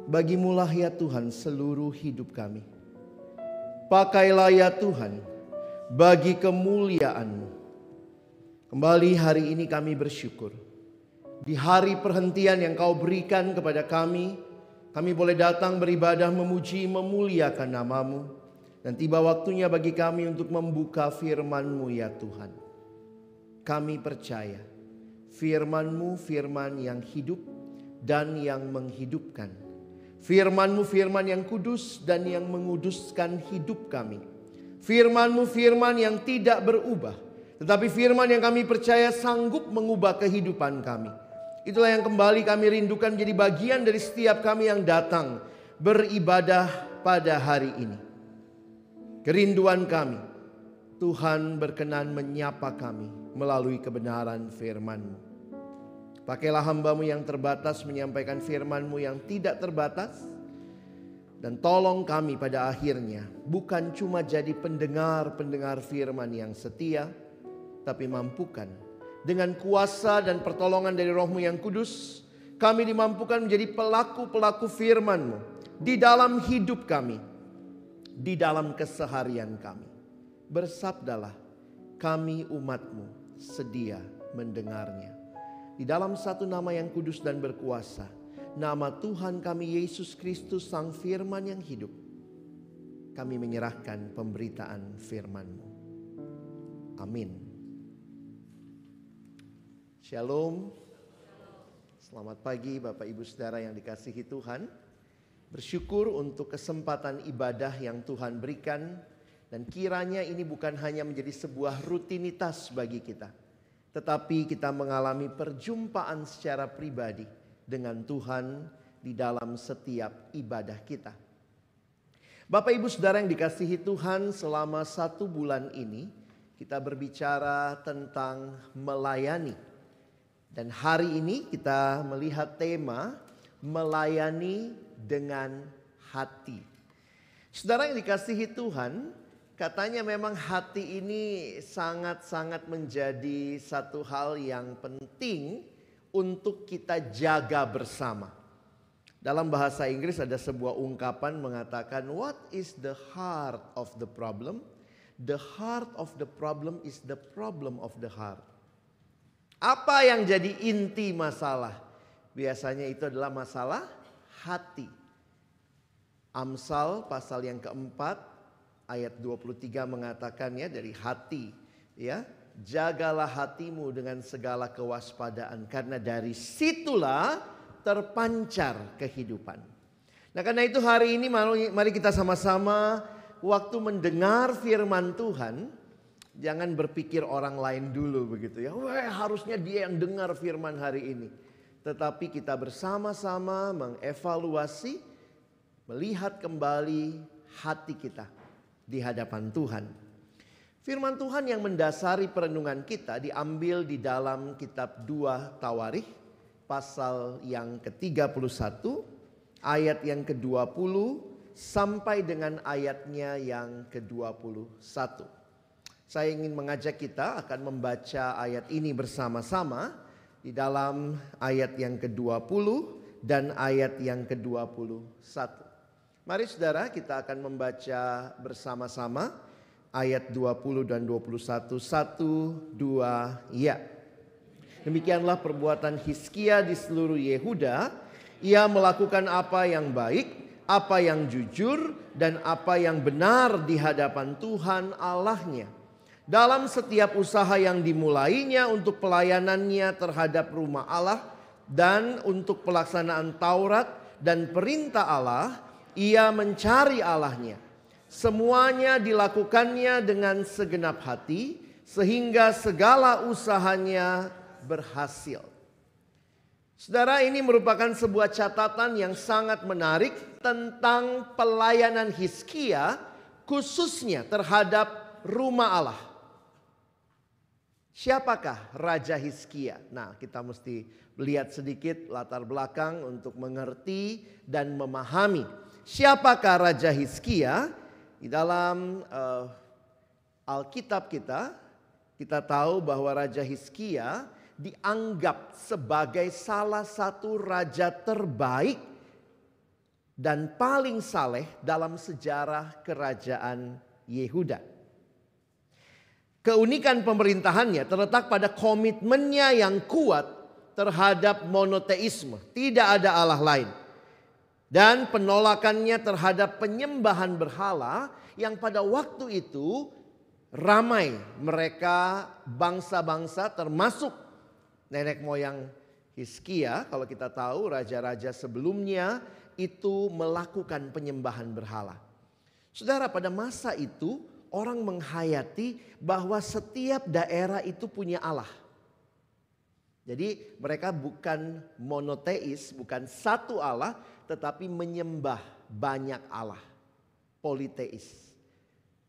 Bagimulah ya Tuhan seluruh hidup kami. Pakailah ya Tuhan bagi kemuliaan-Mu. Kembali hari ini kami bersyukur. Di hari perhentian yang Kau berikan kepada kami boleh datang beribadah, memuji, memuliakan nama-Mu. Dan tiba waktunya bagi kami untuk membuka firman-Mu ya Tuhan. Kami percaya firman-Mu firman yang hidup dan yang menghidupkan. Firman-Mu firman yang kudus dan yang menguduskan hidup kami. Firman-Mu firman yang tidak berubah, tetapi firman yang kami percaya sanggup mengubah kehidupan kami. Itulah yang kembali kami rindukan menjadi bagian dari setiap kami yang datang beribadah pada hari ini. Kerinduan kami, Tuhan berkenan menyapa kami melalui kebenaran firman-Mu. Pakailah hamba-Mu yang terbatas menyampaikan firman-Mu yang tidak terbatas. Dan tolong kami pada akhirnya bukan cuma jadi pendengar-pendengar firman yang setia, tapi mampukan dengan kuasa dan pertolongan dari Roh-Mu yang kudus, kami dimampukan menjadi pelaku-pelaku firman-Mu di dalam hidup kami, di dalam keseharian kami. Bersabdalah, kami umat-Mu sedia mendengarnya. Di dalam satu nama yang kudus dan berkuasa, nama Tuhan kami Yesus Kristus Sang Firman yang hidup, kami menyerahkan pemberitaan firman-Mu. Amin. Shalom. Selamat pagi Bapak Ibu Saudara yang dikasihi Tuhan. Bersyukur untuk kesempatan ibadah yang Tuhan berikan. Dan kiranya ini bukan hanya menjadi sebuah rutinitas bagi kita, tetapi kita mengalami perjumpaan secara pribadi dengan Tuhan di dalam setiap ibadah kita. Bapak Ibu Saudara yang dikasihi Tuhan, selama 1 bulan ini kita berbicara tentang melayani. Dan hari ini kita melihat tema melayani dengan hati. Saudara yang dikasihi Tuhan, katanya memang hati ini sangat-sangat menjadi satu hal yang penting untuk kita jaga bersama. Dalam bahasa Inggris ada sebuah ungkapan mengatakan, what is the heart of the problem? The heart of the problem is the problem of the heart. Apa yang jadi inti masalah? Biasanya itu adalah masalah hati. Amsal pasal yang keempat ayat 23 mengatakannya dari hati, ya. Jagalah hatimu dengan segala kewaspadaan, karena dari situlah terpancar kehidupan. Nah, karena itu hari ini mari kita sama-sama waktu mendengar firman Tuhan, jangan berpikir orang lain dulu begitu ya. Wah, harusnya dia yang dengar firman hari ini. Tetapi kita bersama-sama mengevaluasi, melihat kembali hati kita di hadapan Tuhan. Firman Tuhan yang mendasari perenungan kita diambil di dalam kitab 2 Tawarikh pasal yang ke-31 ayat yang ke-20 sampai dengan ayatnya yang ke-21. Saya ingin mengajak kita akan membaca ayat ini bersama-sama di dalam ayat yang ke-20 dan ayat yang ke-21. Mari saudara, kita akan membaca bersama-sama ayat 20 dan 21. 1, 2, ya. Demikianlah perbuatan Hizkia di seluruh Yehuda. Ia melakukan apa yang baik, apa yang jujur, dan apa yang benar di hadapan Tuhan Allahnya. Dalam setiap usaha yang dimulainya untuk pelayanannya terhadap rumah Allah dan untuk pelaksanaan Taurat dan perintah Allah, ia mencari Allahnya. Semuanya dilakukannya dengan segenap hati, sehingga segala usahanya berhasil. Saudara, ini merupakan sebuah catatan yang sangat menarik tentang pelayanan Hizkia, khususnya terhadap rumah Allah. Siapakah Raja Hizkia? Nah, kita mesti lihat sedikit latar belakang untuk mengerti dan memahami siapakah Raja Hizkia. Di dalam Alkitab kita tahu bahwa Raja Hizkia dianggap sebagai salah satu raja terbaik dan paling saleh dalam sejarah kerajaan Yehuda. Keunikan pemerintahannya terletak pada komitmennya yang kuat terhadap monoteisme, tidak ada Allah lain. Dan penolakannya terhadap penyembahan berhala yang pada waktu itu ramai mereka bangsa-bangsa termasuk nenek moyang Hizkia. Kalau kita tahu raja-raja sebelumnya itu melakukan penyembahan berhala. Saudara, pada masa itu orang menghayati bahwa setiap daerah itu punya Allah. Jadi mereka bukan monoteis, bukan satu Allah, tetapi menyembah banyak Allah. Politeis.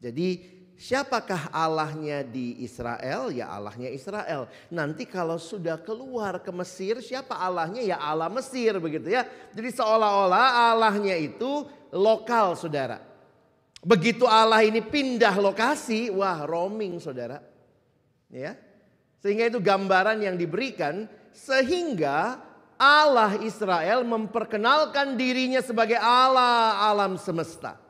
Jadi siapakah Allahnya di Israel? Ya Allahnya Israel. Nanti kalau sudah keluar ke Mesir, siapa Allahnya? Ya Allah Mesir, begitu ya. Jadi seolah-olah Allahnya itu lokal, saudara. Begitu Allah ini pindah lokasi, wah roaming, saudara. Ya. Sehingga itu gambaran yang diberikan, sehingga Allah Israel memperkenalkan dirinya sebagai Allah alam semesta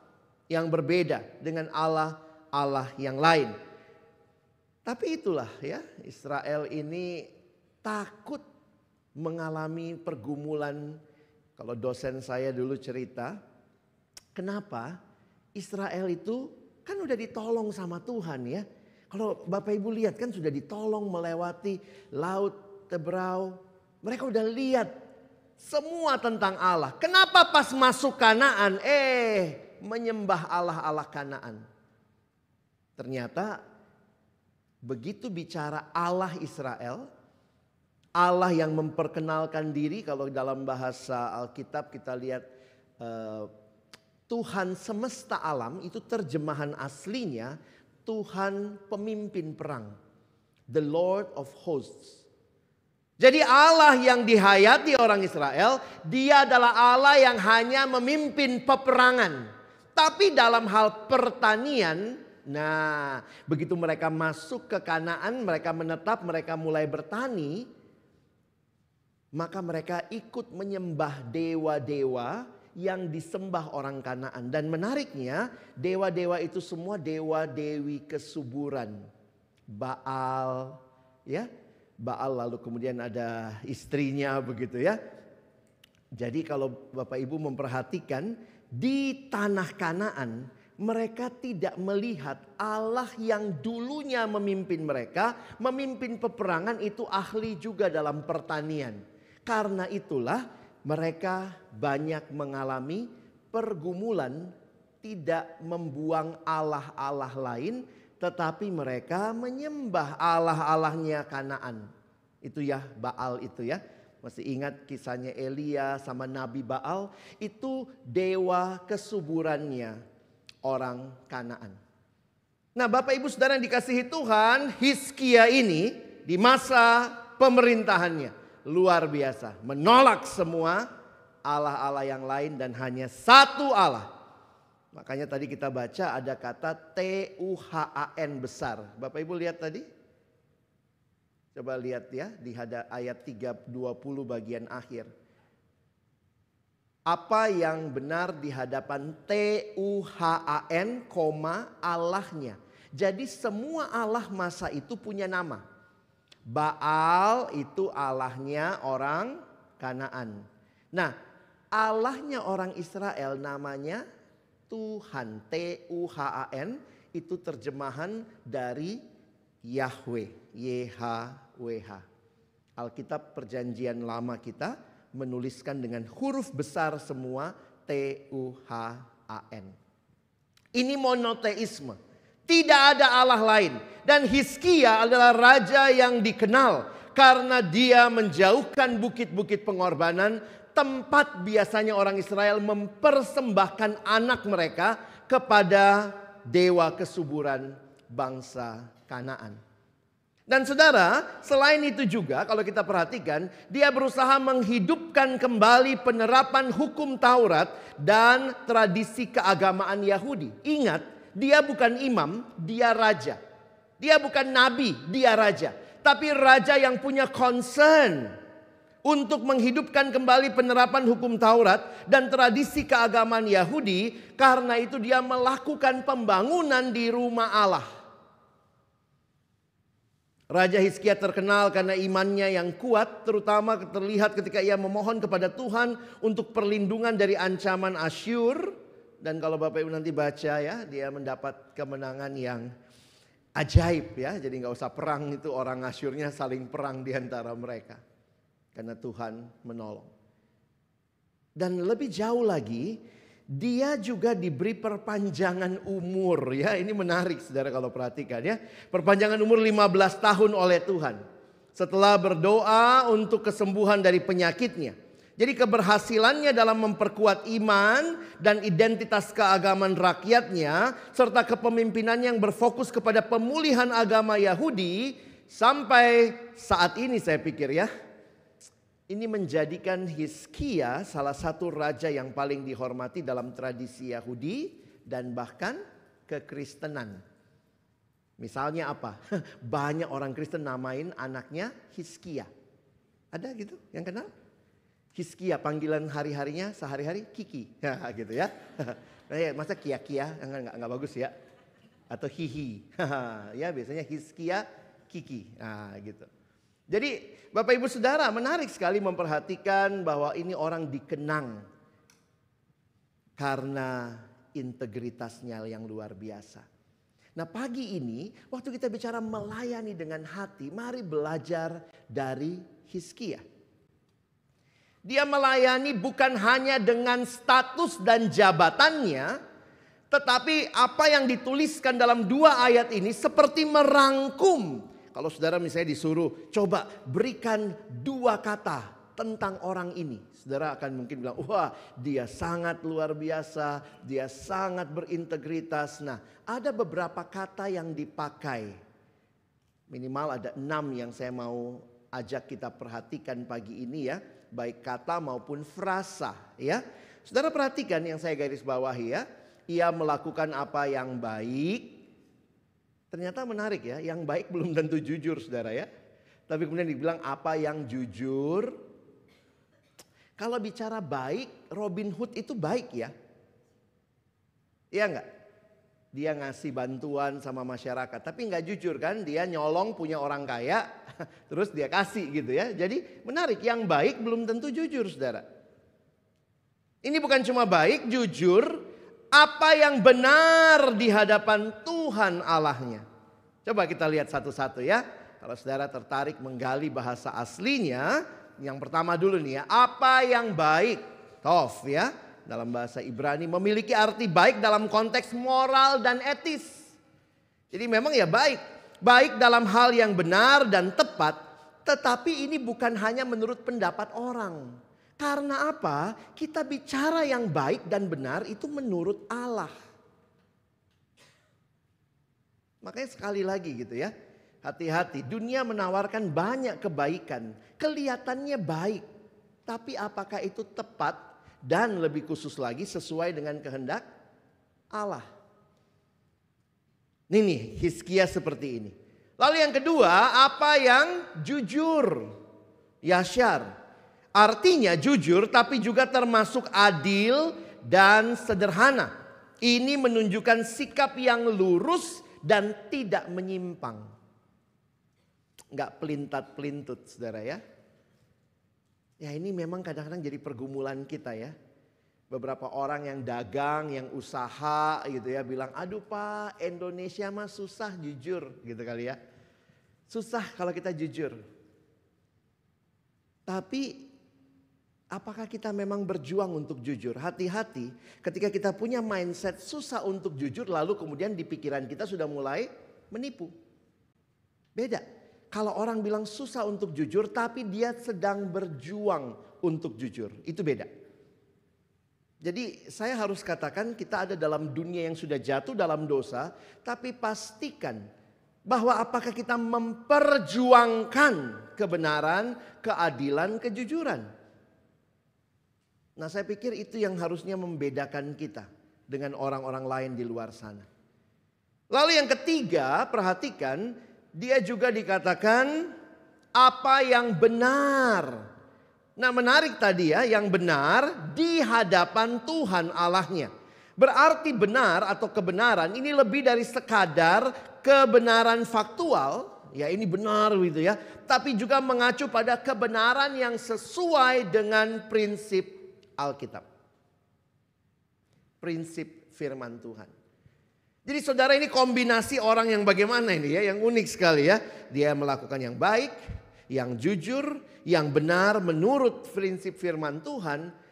yang berbeda dengan Allah yang lain. Tapi itulah ya, Israel ini takut mengalami pergumulan. Kalau dosen saya dulu cerita, kenapa Israel itu kan udah ditolong sama Tuhan ya. Kalau Bapak Ibu lihat kan sudah ditolong melewati laut Tebrau. Mereka udah lihat semua tentang Allah. Kenapa pas masuk Kanaan menyembah Allah Kanaan? Ternyata begitu bicara Allah Israel, Allah yang memperkenalkan diri, kalau dalam bahasa Alkitab kita lihat Tuhan semesta alam, itu terjemahan aslinya Tuhan pemimpin perang. The Lord of Hosts. Jadi Allah yang dihayati orang Israel, dia adalah Allah yang hanya memimpin peperangan. Tapi dalam hal pertanian, nah begitu mereka masuk ke Kanaan, mereka menetap, mereka mulai bertani, maka mereka ikut menyembah dewa-dewa yang disembah orang Kanaan. Dan menariknya, dewa-dewa itu semua dewa-dewi kesuburan. Baal, ya. Baal lalu kemudian ada istrinya begitu ya. Jadi kalau Bapak Ibu memperhatikan, di tanah Kanaan mereka tidak melihat Allah yang dulunya memimpin mereka, memimpin peperangan, itu ahli juga dalam pertanian. Karena itulah mereka banyak mengalami pergumulan, tidak membuang Allah-Allah lain, tetapi mereka menyembah Allah-Allahnya Kanaan. Itu ya Baal itu ya. Masih ingat kisahnya Elia sama Nabi Baal? Itu dewa kesuburannya orang Kanaan. Nah Bapak Ibu Saudara yang dikasihi Tuhan, Hizkia ini di masa pemerintahannya luar biasa, menolak semua Allah-Allah yang lain dan hanya satu Allah. Makanya tadi kita baca ada kata Tuhan besar. Bapak Ibu lihat tadi? Coba lihat ya di ayat 3:20 bagian akhir. Apa yang benar di hadapan Tuhan, Allahnya. Jadi semua Allah masa itu punya nama. Baal itu Allahnya orang Kanaan. Nah, Allahnya orang Israel namanya Tuhan. Tuhan itu terjemahan dari Yahweh. YHWH. Alkitab Perjanjian Lama kita menuliskan dengan huruf besar semua Tuhan. Ini monoteisme. Tidak ada Allah lain. Dan Hizkia adalah raja yang dikenal karena dia menjauhkan bukit-bukit pengorbanan, tempat biasanya orang Israel mempersembahkan anak mereka kepada dewa kesuburan bangsa Kanaan. Dan saudara, selain itu juga kalau kita perhatikan, dia berusaha menghidupkan kembali penerapan hukum Taurat dan tradisi keagamaan Yahudi. Ingat, dia bukan imam, dia raja. Dia bukan nabi, dia raja. Tapi raja yang punya concern untuk menghidupkan kembali penerapan hukum Taurat dan tradisi keagamaan Yahudi. Karena itu dia melakukan pembangunan di rumah Allah. Raja Hizkia terkenal karena imannya yang kuat, terutama terlihat ketika ia memohon kepada Tuhan untuk perlindungan dari ancaman Asyur. Dan kalau Bapak Ibu nanti baca ya, dia mendapat kemenangan yang ajaib ya. Jadi nggak usah perang, itu orang Asyurnya saling perang di antara mereka. Karena Tuhan menolong. Dan lebih jauh lagi, dia juga diberi perpanjangan umur ya. Ini menarik saudara kalau perhatikan ya. Perpanjangan umur 15 tahun oleh Tuhan. Setelah berdoa untuk kesembuhan dari penyakitnya. Jadi keberhasilannya dalam memperkuat iman dan identitas keagamaan rakyatnya. Serta kepemimpinan yang berfokus kepada pemulihan agama Yahudi. Sampai saat ini saya pikir ya. Ini menjadikan Hizkia salah satu raja yang paling dihormati dalam tradisi Yahudi dan bahkan kekristenan. Misalnya apa? Banyak orang Kristen namain anaknya Hizkia. Ada gitu yang kenal? Hizkia, panggilan hari-harinya sehari-hari Kiki. Ya, gitu ya. Nah, ya masa Kia-Kia enggak bagus ya. Atau Hihi. Ya biasanya Hizkia, Kiki. Nah, gitu. Jadi Bapak Ibu Saudara menarik sekali memperhatikan bahwa ini orang dikenang karena integritasnya yang luar biasa. Nah pagi ini waktu kita bicara melayani dengan hati, mari belajar dari Hizkia. Dia melayani bukan hanya dengan status dan jabatannya, tetapi apa yang dituliskan dalam 2 ayat ini seperti merangkum. Kalau saudara misalnya disuruh coba berikan 2 kata tentang orang ini. Saudara akan mungkin bilang, wah dia sangat luar biasa, dia sangat berintegritas. Nah ada beberapa kata yang dipakai. Minimal ada 6 yang saya mau ajak kita perhatikan pagi ini ya. Baik kata maupun frasa ya. Saudara perhatikan yang saya garis bawahi ya. Ia melakukan apa yang baik. Ternyata menarik ya, yang baik belum tentu jujur saudara ya. Tapi kemudian dibilang apa yang jujur. Kalau bicara baik, Robin Hood itu baik ya. Iya enggak? Dia ngasih bantuan sama masyarakat, tapi enggak jujur kan. Dia nyolong punya orang kaya, terus dia kasih gitu ya. Jadi menarik, yang baik belum tentu jujur saudara. Ini bukan cuma baik, jujur. Apa yang benar di hadapan Tuhan Allahnya. Coba kita lihat satu-satu ya. Kalau saudara tertarik menggali bahasa aslinya. Yang pertama dulu nih ya. Apa yang baik. Tov ya. Dalam bahasa Ibrani memiliki arti baik dalam konteks moral dan etis. Jadi memang ya baik. Baik dalam hal yang benar dan tepat. Tetapi ini bukan hanya menurut pendapat orang. Karena apa? Kita bicara yang baik dan benar itu menurut Allah. Makanya sekali lagi gitu ya. Hati-hati, dunia menawarkan banyak kebaikan. Kelihatannya baik. Tapi apakah itu tepat dan lebih khusus lagi sesuai dengan kehendak Allah? Ini nih, Hizkia seperti ini. Lalu yang kedua, apa yang jujur? Yashar. Artinya jujur tapi juga termasuk adil dan sederhana. Ini menunjukkan sikap yang lurus dan tidak menyimpang. Enggak pelintat-pelintut saudara ya. Ya ini memang kadang-kadang jadi pergumulan kita ya. Beberapa orang yang dagang, yang usaha gitu ya bilang, aduh Pak Indonesia mah susah jujur gitu kali ya. Susah kalau kita jujur. Tapi apakah kita memang berjuang untuk jujur? Hati-hati ketika kita punya mindset susah untuk jujur lalu kemudian di pikiran kita sudah mulai menipu. Beda. Kalau orang bilang susah untuk jujur tapi dia sedang berjuang untuk jujur. Itu beda. Jadi saya harus katakan kita ada dalam dunia yang sudah jatuh dalam dosa. Tapi pastikan bahwa apakah kita memperjuangkan kebenaran, keadilan, kejujuran. Nah saya pikir itu yang harusnya membedakan kita dengan orang-orang lain di luar sana. Lalu yang ketiga, perhatikan dia juga dikatakan apa yang benar Nah, menarik tadi ya, yang benar di hadapan Tuhan Allahnya. Berarti benar atau kebenaran ini lebih dari sekadar kebenaran faktual. Ya, ini benar gitu ya. Tapi juga mengacu pada kebenaran yang sesuai dengan prinsip Alkitab. Prinsip firman Tuhan. Jadi saudara, ini kombinasi orang yang bagaimana ini ya, yang unik sekali ya. Dia melakukan yang baik, yang jujur, yang benar menurut prinsip firman Tuhan.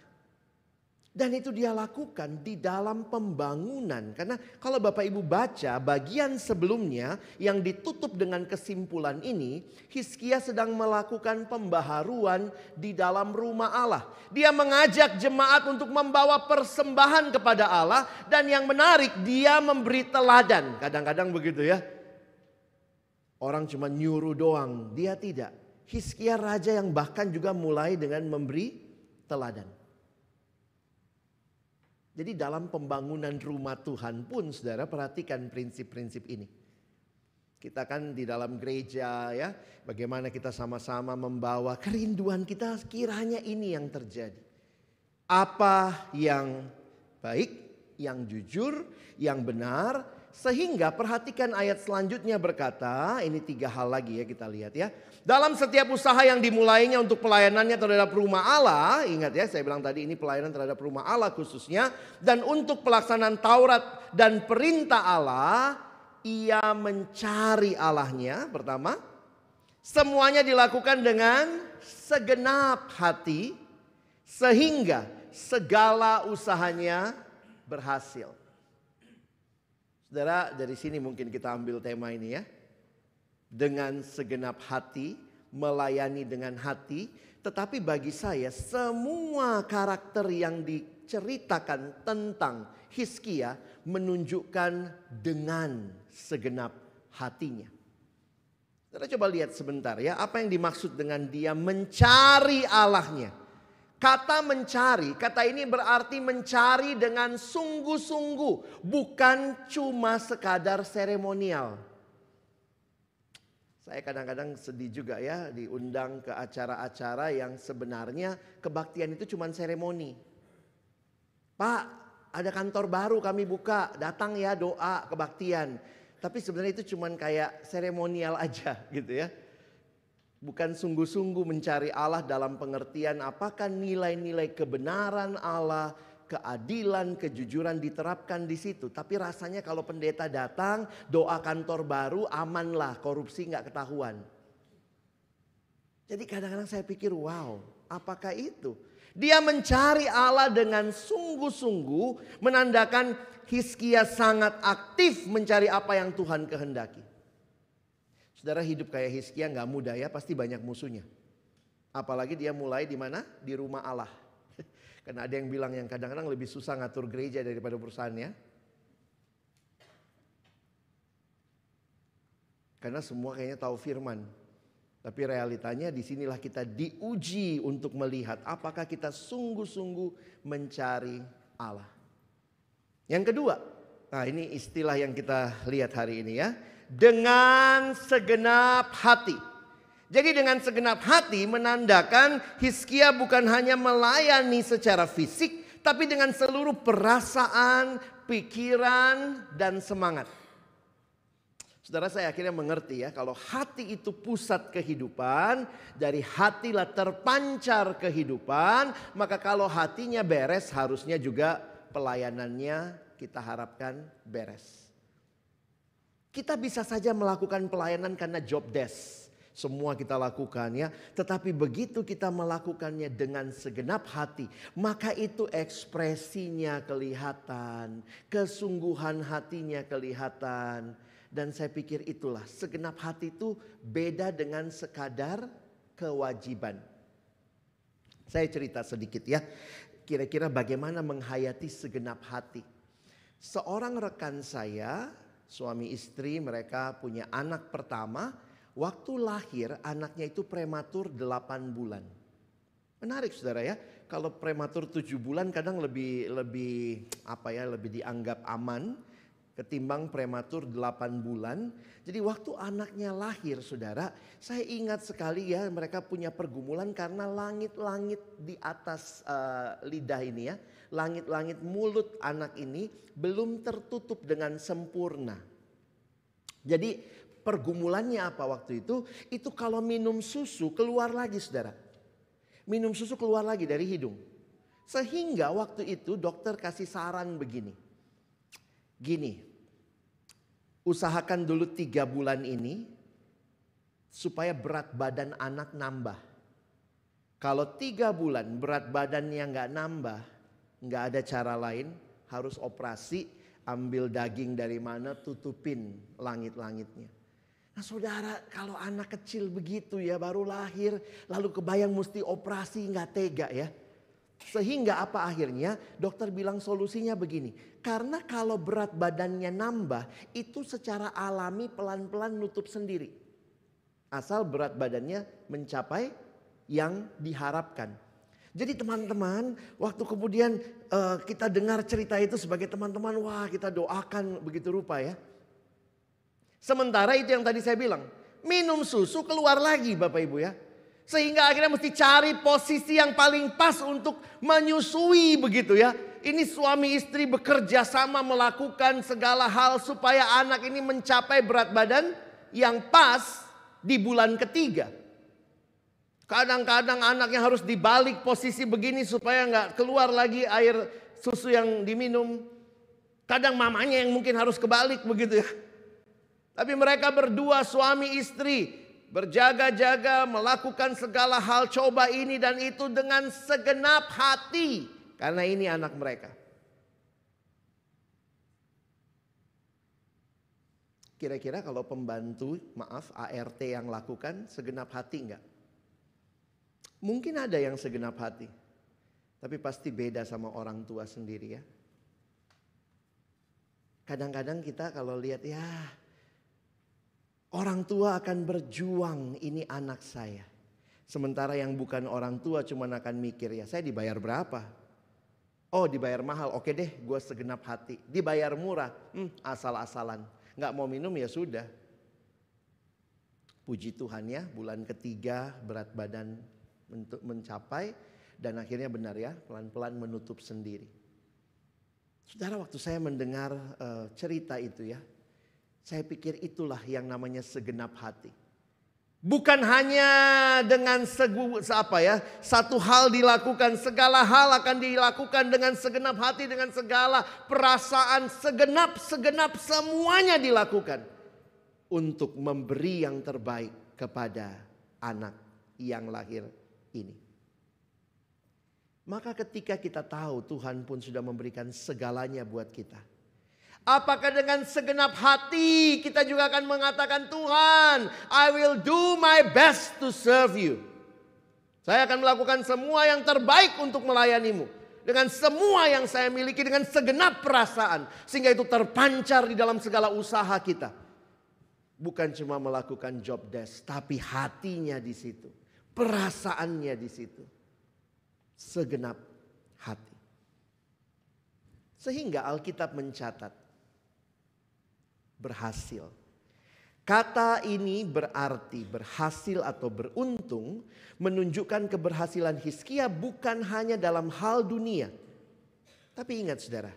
Dan itu dia lakukan di dalam pembangunan. Karena kalau Bapak Ibu baca bagian sebelumnya yang ditutup dengan kesimpulan ini, Hizkia sedang melakukan pembaharuan di dalam rumah Allah. Dia mengajak jemaat untuk membawa persembahan kepada Allah. Dan yang menarik, dia memberi teladan. Kadang-kadang begitu ya. Orang cuma nyuruh doang, dia tidak. Hizkia raja yang bahkan juga mulai dengan memberi teladan. Jadi dalam pembangunan rumah Tuhan pun saudara perhatikan prinsip-prinsip ini. Kita kan di dalam gereja ya, bagaimana kita sama-sama membawa kerinduan kita, kiranya ini yang terjadi. Apa yang baik, yang jujur, yang benar. Sehingga perhatikan ayat selanjutnya berkata, ini 3 hal lagi ya kita lihat ya. Dalam setiap usaha yang dimulainya untuk pelayanannya terhadap rumah Allah, ingat ya saya bilang tadi ini pelayanan terhadap rumah Allah khususnya. Dan untuk pelaksanaan Taurat dan perintah Allah, ia mencari Allahnya pertama. Semuanya dilakukan dengan segenap hati sehingga segala usahanya berhasil. Saudara, dari sini mungkin kita ambil tema ini ya. Dengan segenap hati, melayani dengan hati. Tetapi bagi saya semua karakter yang diceritakan tentang Hizkia menunjukkan dengan segenap hatinya. Saudara coba lihat sebentar ya, apa yang dimaksud dengan dia mencari Allahnya. Kata mencari, kata ini berarti mencari dengan sungguh-sungguh, bukan cuma sekadar seremonial. Saya kadang-kadang sedih juga ya diundang ke acara-acara yang sebenarnya kebaktian itu cuma seremoni. Pak, ada kantor baru kami buka, datang ya doa kebaktian. Tapi sebenarnya itu cuma kayak seremonial aja gitu ya. Bukan sungguh-sungguh mencari Allah dalam pengertian apakah nilai-nilai kebenaran Allah, keadilan, kejujuran diterapkan di situ. Tapi rasanya kalau pendeta datang, doa kantor baru, amanlah, korupsi nggak ketahuan. Jadi kadang-kadang saya pikir, wow, apakah itu? Dia mencari Allah dengan sungguh-sungguh, menandakan Hizkia sangat aktif mencari apa yang Tuhan kehendaki. Saudara, hidup kayak Hizkia nggak mudah ya, pasti banyak musuhnya. Apalagi dia mulai di mana? Di rumah Allah. Karena ada yang bilang yang kadang-kadang lebih susah ngatur gereja daripada perusahaannya. Karena semua kayaknya tahu firman. Tapi realitanya disinilah kita diuji untuk melihat apakah kita sungguh-sungguh mencari Allah. Yang kedua, nah ini istilah yang kita lihat hari ini ya. Dengan segenap hati. Jadi dengan segenap hati menandakan Hizkia bukan hanya melayani secara fisik, tapi dengan seluruh perasaan, pikiran, dan semangat. Saudara, saya akhirnya mengerti ya, kalau hati itu pusat kehidupan, dari hatilah terpancar kehidupan, maka kalau hatinya beres harusnya juga pelayanannya kita harapkan beres. Kita bisa saja melakukan pelayanan karena job desk. Semua kita lakukan ya. Tetapi begitu kita melakukannya dengan segenap hati, maka itu ekspresinya kelihatan. Kesungguhan hatinya kelihatan. Dan saya pikir itulah, segenap hati itu beda dengan sekadar kewajiban. Saya cerita sedikit ya. Kira-kira bagaimana menghayati segenap hati. Seorang rekan saya, suami istri, mereka punya anak pertama. Waktu lahir anaknya itu prematur 8 bulan. Menarik saudara ya. Kalau prematur 7 bulan kadang lebih dianggap aman. ketimbang prematur 8 bulan. Jadi waktu anaknya lahir saudara, saya ingat sekali ya mereka punya pergumulan karena langit-langit di atas lidah ini ya. Langit-langit mulut anak ini belum tertutup dengan sempurna. Jadi pergumulannya apa waktu itu? Itu kalau minum susu keluar lagi saudara. Minum susu keluar lagi dari hidung. Sehingga waktu itu dokter kasih saran begini. Gini, usahakan dulu 3 bulan ini supaya berat badan anak nambah. Kalau 3 bulan berat badannya nggak nambah, nggak ada cara lain, harus operasi, ambil daging dari mana, tutupin langit-langitnya. Nah saudara, kalau anak kecil begitu ya baru lahir, lalu kebayang mesti operasi, nggak tega ya. Sehingga apa akhirnya dokter bilang solusinya begini. Karena kalau berat badannya nambah itu secara alami pelan-pelan nutup sendiri. Asal berat badannya mencapai yang diharapkan. Jadi teman-teman waktu kemudian kita dengar cerita itu sebagai teman-teman. Wah kita doakan begitu rupa ya. Sementara itu yang tadi saya bilang. Minum susu keluar lagi Bapak Ibu ya. Sehingga akhirnya mesti cari posisi yang paling pas untuk menyusui begitu ya. Ini suami istri bekerja sama melakukan segala hal supaya anak ini mencapai berat badan yang pas di bulan ketiga. Kadang-kadang anaknya harus dibalik posisi begini supaya nggak keluar lagi air susu yang diminum. Kadang mamanya yang mungkin harus kebalik begitu ya. Tapi mereka berdua suami istri berjaga-jaga melakukan segala hal, coba ini dan itu dengan segenap hati. Karena ini anak mereka. Kira-kira kalau pembantu, ART yang lakukan segenap hati enggak? Mungkin ada yang segenap hati. Tapi pasti beda sama orang tua sendiri ya. Kadang-kadang kita kalau lihat ya, orang tua akan berjuang, ini anak saya. Sementara yang bukan orang tua cuma akan mikir ya saya dibayar berapa? Oh dibayar mahal, oke deh gue segenap hati. Dibayar murah, asal-asalan. Gak mau minum ya sudah. Puji Tuhan ya bulan ketiga berat badan mencapai. Dan akhirnya benar ya pelan-pelan menutup sendiri. Saudara waktu saya mendengar cerita itu ya. Saya pikir itulah yang namanya segenap hati. Bukan hanya dengan satu hal dilakukan, segala hal akan dilakukan dengan segenap hati, dengan segala perasaan, segenap semuanya dilakukan. Untuk memberi yang terbaik kepada anak yang lahir ini. Maka ketika kita tahu Tuhan pun sudah memberikan segalanya buat kita. Apakah dengan segenap hati kita juga akan mengatakan Tuhan, I will do my best to serve you. Saya akan melakukan semua yang terbaik untuk melayanimu. Dengan semua yang saya miliki, dengan segenap perasaan. Sehingga itu terpancar di dalam segala usaha kita. Bukan cuma melakukan job desk, tapi hatinya di situ. Perasaannya di situ. Segenap hati. Sehingga Alkitab mencatat. Berhasil. Kata ini berarti berhasil atau beruntung menunjukkan keberhasilan Hizkia bukan hanya dalam hal dunia. Tapi ingat saudara,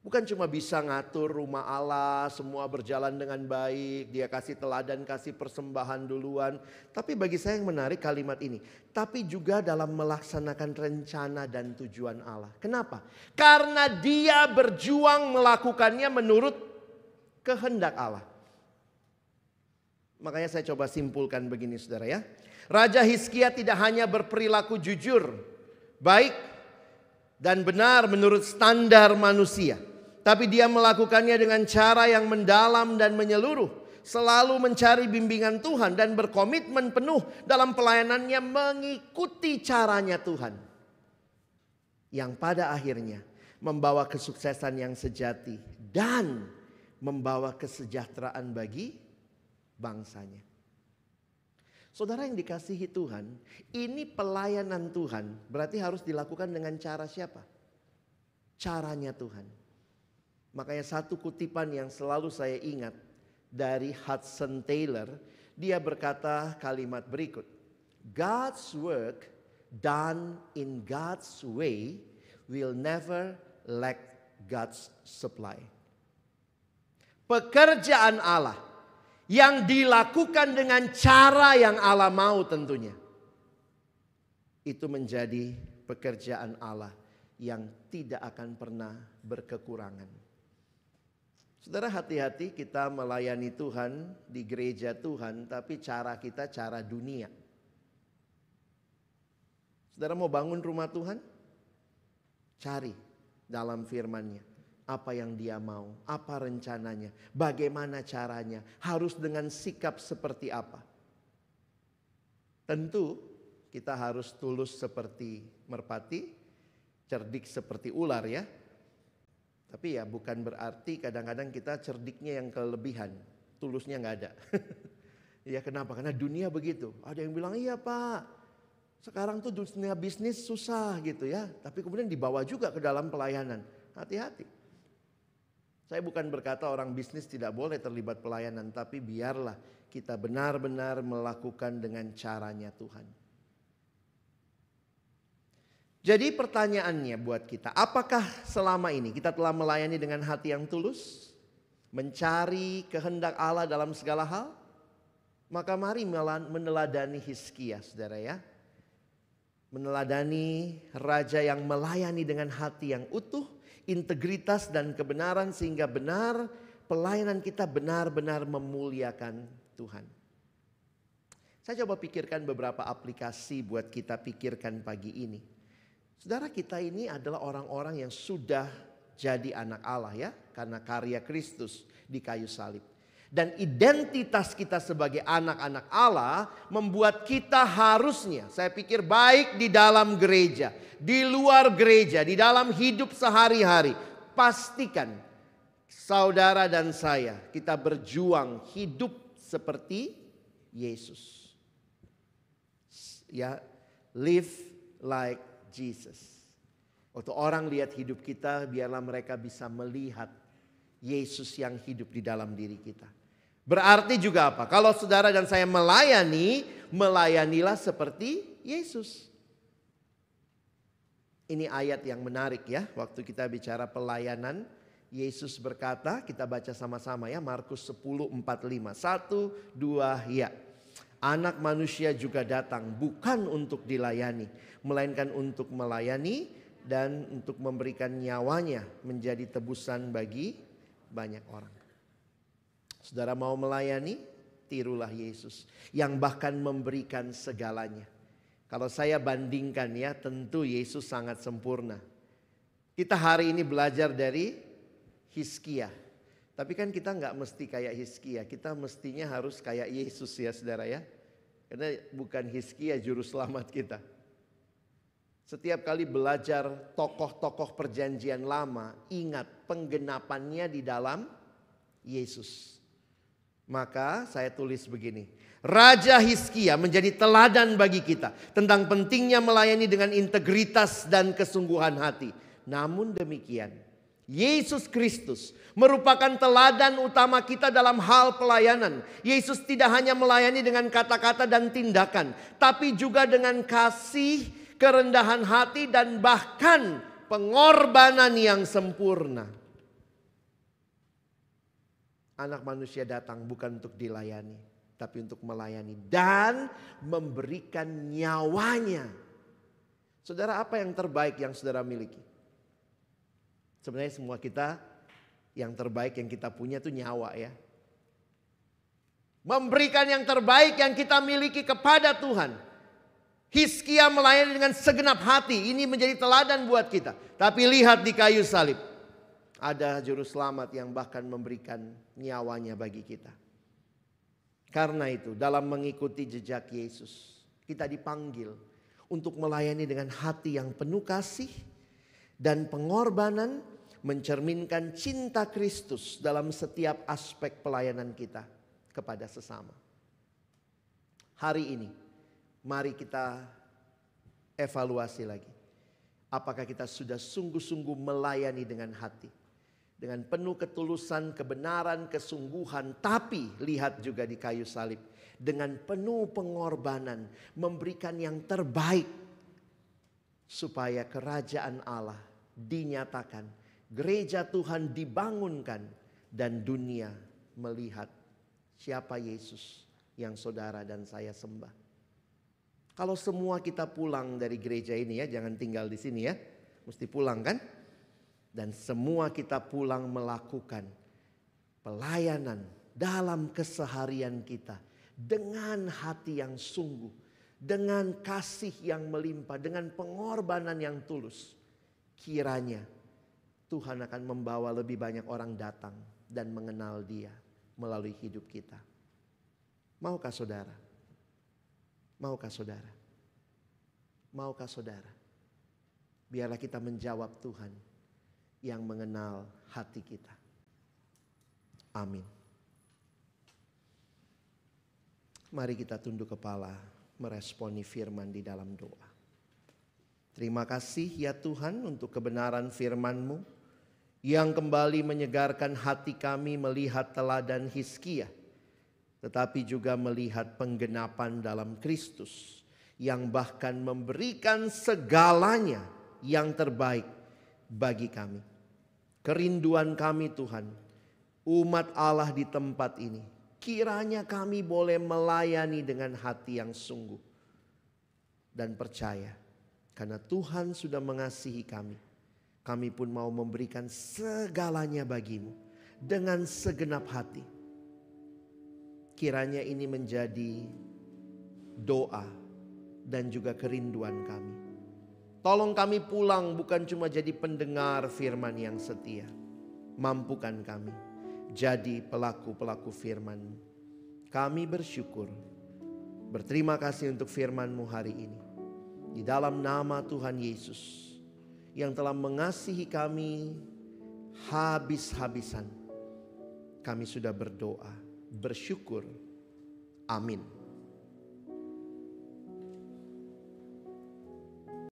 bukan cuma bisa ngatur rumah Allah, semua berjalan dengan baik, dia kasih teladan, kasih persembahan duluan. Tapi bagi saya yang menarik kalimat ini, tapi juga dalam melaksanakan rencana dan tujuan Allah. Kenapa? Karena dia berjuang melakukannya menurut kehendak Allah. Makanya saya coba simpulkan begini saudara ya. Raja Hizkia tidak hanya berperilaku jujur, baik dan benar menurut standar manusia. Tapi dia melakukannya dengan cara yang mendalam dan menyeluruh. Selalu mencari bimbingan Tuhan dan berkomitmen penuh dalam pelayanannya mengikuti caranya Tuhan. Yang pada akhirnya membawa kesuksesan yang sejati dan membawa kesejahteraan bagi bangsanya. Saudara yang dikasihi Tuhan, ini pelayanan Tuhan berarti harus dilakukan dengan cara siapa? Caranya Tuhan. Makanya satu kutipan yang selalu saya ingat dari Hudson Taylor, dia berkata kalimat berikut. God's work done in God's way will never lack God's supply. Pekerjaan Allah yang dilakukan dengan cara yang Allah mau tentunya. Itu menjadi pekerjaan Allah yang tidak akan pernah berkekurangan. Saudara, hati-hati kita melayani Tuhan di gereja Tuhan, tapi cara kita cara dunia. Saudara mau bangun rumah Tuhan? Cari dalam firman-Nya. Apa yang Dia mau, apa rencananya, bagaimana caranya, harus dengan sikap seperti apa. Tentu kita harus tulus seperti merpati, cerdik seperti ular ya. Tapi ya bukan berarti kadang-kadang kita cerdiknya yang kelebihan, tulusnya nggak ada. Ya kenapa? Karena dunia begitu. Ada yang bilang iya Pak, sekarang tuh dunia bisnis susah gitu ya. Tapi kemudian dibawa juga ke dalam pelayanan. Hati-hati. Saya bukan berkata orang bisnis tidak boleh terlibat pelayanan, tapi biarlah kita benar-benar melakukan dengan caranya Tuhan. Jadi pertanyaannya buat kita, apakah selama ini kita telah melayani dengan hati yang tulus? Mencari kehendak Allah dalam segala hal? Maka mari meneladani Hizkia, saudara ya. Meneladani raja yang melayani dengan hati yang utuh, integritas dan kebenaran sehingga benar pelayanan kita benar-benar memuliakan Tuhan. Saya coba pikirkan beberapa aplikasi buat kita pikirkan pagi ini. Saudara, kita ini adalah orang-orang yang sudah jadi anak Allah ya, karena karya Kristus di kayu salib. Dan identitas kita sebagai anak-anak Allah membuat kita harusnya, saya pikir baik di dalam gereja, di luar gereja, di dalam hidup sehari-hari, pastikan saudara dan saya kita berjuang hidup seperti Yesus. Ya, live like Jesus. Waktu orang lihat hidup kita, biarlah mereka bisa melihat Yesus yang hidup di dalam diri kita. Berarti juga apa? Kalau saudara dan saya melayani, melayanilah seperti Yesus. Ini ayat yang menarik ya. Waktu kita bicara pelayanan, Yesus berkata, kita baca sama-sama ya, Markus 10:45. 1, 2, ya. Anak manusia juga datang bukan untuk dilayani, melainkan untuk melayani dan untuk memberikan nyawanya menjadi tebusan bagi banyak orang. Saudara mau melayani, tirulah Yesus yang bahkan memberikan segalanya. Kalau saya bandingkan ya, tentu Yesus sangat sempurna. Kita hari ini belajar dari Hizkia. Tapi kan kita nggak mesti kayak Hizkia, kita mestinya harus kayak Yesus ya saudara ya. Karena bukan Hizkia juru selamat kita. Setiap kali belajar tokoh-tokoh perjanjian lama, ingat penggenapannya di dalam Yesus. Maka saya tulis begini, Raja Hizkia menjadi teladan bagi kita tentang pentingnya melayani dengan integritas dan kesungguhan hati. Namun demikian, Yesus Kristus merupakan teladan utama kita dalam hal pelayanan. Yesus tidak hanya melayani dengan kata-kata dan tindakan, tapi juga dengan kasih, kerendahan hati, dan bahkan pengorbanan yang sempurna. Anak manusia datang bukan untuk dilayani, tapi untuk melayani dan memberikan nyawanya. Saudara, apa yang terbaik yang saudara miliki? Sebenarnya semua kita yang terbaik yang kita punya itu nyawa ya. Memberikan yang terbaik yang kita miliki kepada Tuhan. Hizkia melayani dengan segenap hati. Ini menjadi teladan buat kita. Tapi lihat di kayu salib. Ada juru selamat yang bahkan memberikan nyawanya bagi kita. Karena itu dalam mengikuti jejak Yesus, kita dipanggil untuk melayani dengan hati yang penuh kasih dan pengorbanan, mencerminkan cinta Kristus dalam setiap aspek pelayanan kita kepada sesama. Hari ini, mari kita evaluasi lagi. Apakah kita sudah sungguh-sungguh melayani dengan hati? dengan penuh ketulusan, kebenaran, kesungguhan. Tapi lihat juga di kayu salib, dengan penuh pengorbanan, memberikan yang terbaik supaya kerajaan Allah dinyatakan, gereja Tuhan dibangunkan, dan dunia melihat siapa Yesus yang saudara dan saya sembah. Kalau semua kita pulang dari gereja ini ya, jangan tinggal di sini ya, mesti pulang kan? Dan semua kita pulang melakukan pelayanan dalam keseharian kita dengan hati yang sungguh, dengan kasih yang melimpah, dengan pengorbanan yang tulus. Kiranya Tuhan akan membawa lebih banyak orang datang dan mengenal Dia melalui hidup kita. Maukah saudara? Maukah saudara? Maukah saudara? Biarlah kita menjawab Tuhan yang mengenal hati kita. Amin. Mari kita tunduk kepala meresponi firman di dalam doa. Terima kasih ya Tuhan untuk kebenaran firman-Mu yang kembali menyegarkan hati kami melihat teladan Hizkia, tetapi juga melihat penggenapan dalam Kristus yang bahkan memberikan segalanya yang terbaik bagi kami. Kerinduan kami Tuhan, umat Allah di tempat ini, kiranya kami boleh melayani dengan hati yang sungguh dan percaya. Karena Tuhan sudah mengasihi kami, kami pun mau memberikan segalanya bagimu dengan segenap hati. Kiranya ini menjadi doa dan juga kerinduan kami. Tolong kami pulang bukan cuma jadi pendengar firman yang setia. Mampukan kami jadi pelaku-pelaku firman-Mu. Kami bersyukur, berterima kasih untuk firman-Mu hari ini. Di dalam nama Tuhan Yesus yang telah mengasihi kami habis-habisan, kami sudah berdoa, bersyukur. Amin.